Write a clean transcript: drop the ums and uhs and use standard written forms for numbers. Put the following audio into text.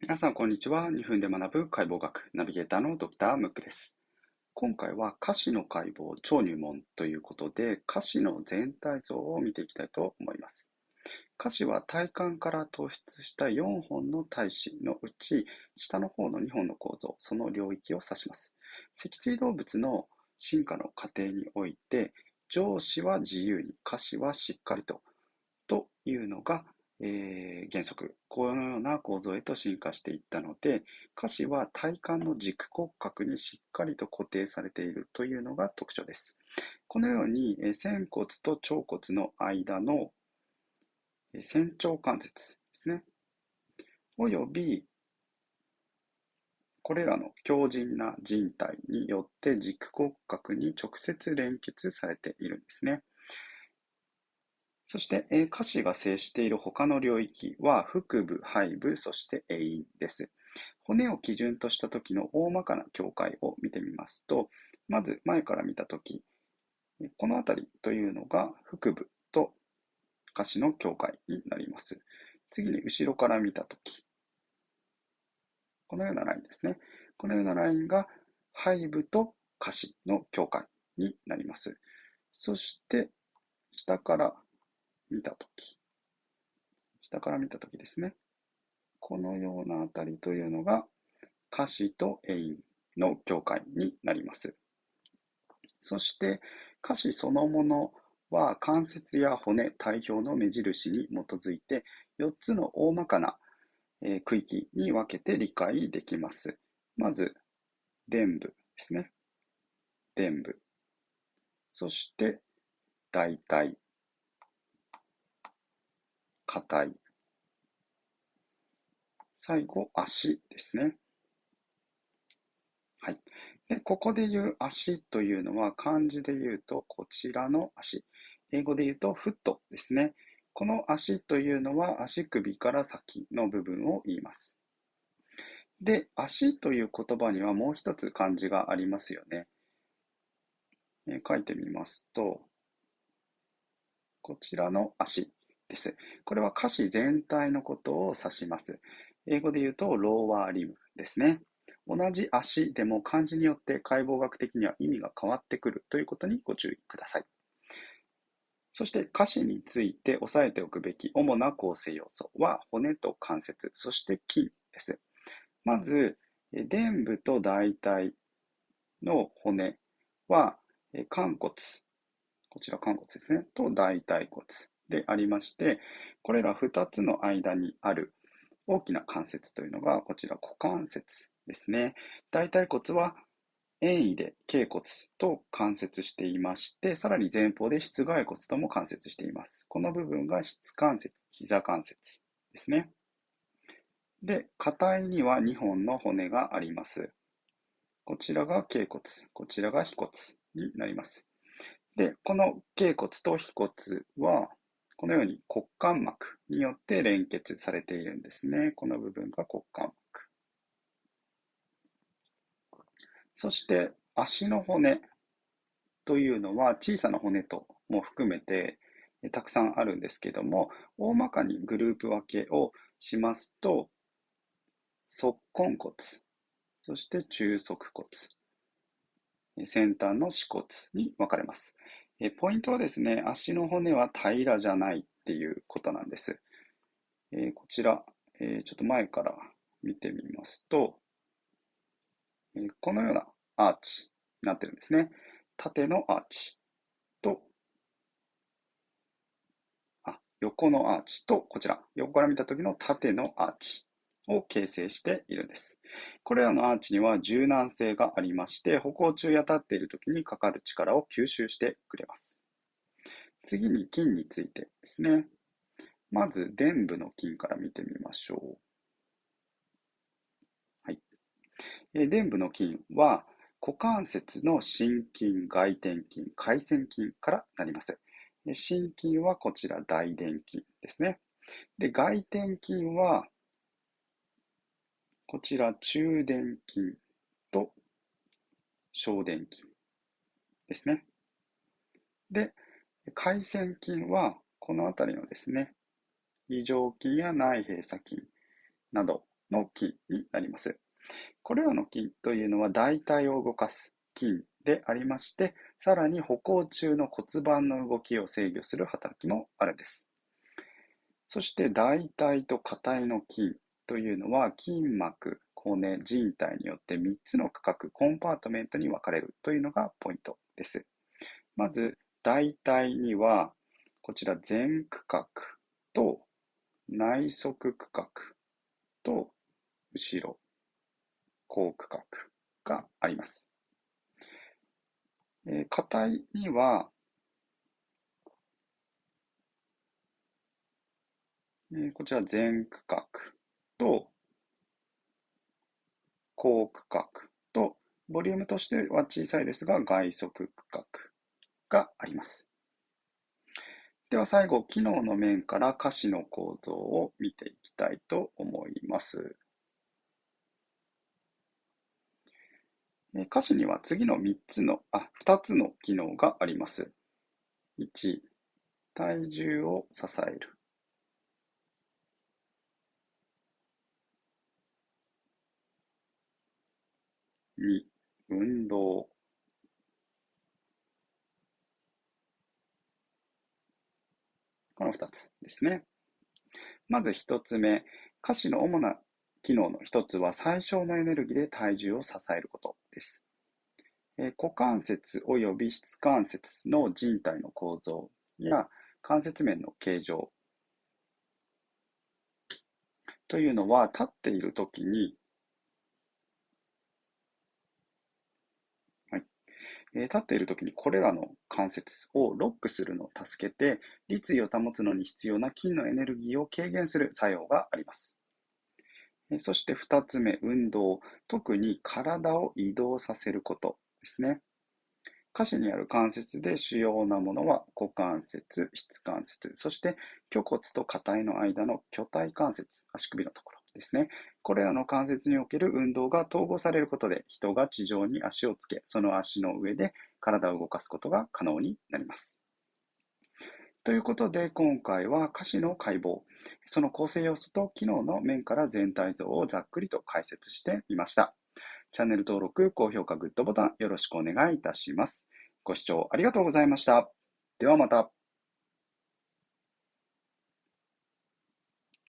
皆さん、こんにちは。2分で学ぶ解剖学ナビゲーターのドクタームックです。今回は下肢の解剖超入門ということで、下肢の全体像を見ていきたいと思います。下肢は体幹から突出した4本の体肢のうち、下の方の2本の構造、その領域を指します。脊椎動物の進化の過程において、上肢は自由に、下肢はしっかりというのが、原則。このような構造へと進化していったので、下肢は体幹の軸骨格にしっかりと固定されているというのが特徴です。このように、仙骨と腸骨の間の仙腸関節ですね。および、これらの強靭な靭帯によって軸骨格に直接連結されているんですね。そして、下肢が接している他の領域は腹部、背部、そして栄陰です。骨を基準とした時の大まかな境界を見てみますと、まず前から見た時、この辺りというのが腹部と下肢の境界になります。次に後ろから見た時、このようなラインですね。このようなラインが背部と下肢の境界になります。そして下から見た時、下から見た時ですね。このようなあたりというのが下肢と栄陰の境界になります。そして下肢そのものは関節や骨、体表の目印に基づいて4つの大まかな区域に分けて理解できます。まず、臀部ですね。臀部。そして、大腿、下腿。最後、足ですね。はい。で、ここで言う足というのは漢字で言うとこちらの足。英語で言うとフットですね。この足というのは足首から先の部分を言います。で、足という言葉にはもう一つ漢字がありますよね。書いてみますと、こちらの足です。これは下肢全体のことを指します。英語で言うとローワーリムですね。同じ足でも漢字によって解剖学的には意味が変わってくるということにご注意ください。そして下肢について押さえておくべき主な構成要素は骨と関節、そして筋です。まず、臀部と大腿の骨は寛骨、こちら寛骨ですね、と大腿骨でありまして、これら2つの間にある大きな関節というのがこちら股関節ですね。大腿骨は遠位で脛骨と関節していまして、さらに前方で膝蓋骨とも関節しています。この部分が膝関節、膝関節ですね。で、下体には2本の骨があります。こちらが脛骨、こちらが腓骨になります。で、この脛骨と腓骨は、このように骨間膜によって連結されているんですね。この部分が骨間膜。そして足の骨というのは小さな骨とも含めてたくさんあるんですけども、大まかにグループ分けをしますと、足根骨、そして中足骨、先端の趾骨に分かれます。ポイントはですね、足の骨は平らじゃないっていうことなんです。こちら、ちょっと前から見てみますと、このようなアーチになってるんですね。縦のアーチと、横のアーチと、こちら、横から見た時の縦のアーチを形成しているんです。これらのアーチには柔軟性がありまして、歩行中や立っている時にかかる力を吸収してくれます。次に筋についてですね。まず、臀部の筋から見てみましょう。はい。臀部の筋は、股関節の心筋、外転筋、回旋筋からなります。心筋はこちら大臀筋ですね。で、外転筋はこちら中殿筋と小殿筋ですね。で、回旋筋はこのあたりのですね、異常筋や内閉鎖筋などの筋になります。これらの筋というのは大腿を動かす筋でありまして、さらに歩行中の骨盤の動きを制御する働きもあるんです。そして大腿と下腿の筋というのは筋膜、骨、靭帯によって3つの区画、コンパートメントに分かれるというのがポイントです。まず、大腿には、こちら前区画と内側区画と後ろ後区画があります。下体には、こちら前区画と後区画と、ボリュームとしては小さいですが、外側区画があります。では最後、機能の面から下肢の構造を見ていきたいと思います。下肢には次の2つの機能があります。1、体重を支える。2、運動。この2つですね。まず1つ目、下肢の主な機能の1つは最小のエネルギーで体重を支えることです。股関節及び質関節の人体の構造や関節面の形状というのは立っているときに、はい、立っているときにこれらの関節をロックするのを助けて、立位を保つのに必要な筋のエネルギーを軽減する作用があります。そして2つ目、運動。特に体を移動させることですね。下肢にある関節で主要なものは股関節、質関節、そして胸骨と下体の間の巨体関節、足首のところですね。これらの関節における運動が統合されることで、人が地上に足をつけ、その足の上で体を動かすことが可能になります。ということで、今回は下肢の解剖、その構成要素と機能の面から全体像をざっくりと解説してみました。チャンネル登録、高評価、グッドボタンよろしくお願いいたします。ご視聴ありがとうございました。ではまた。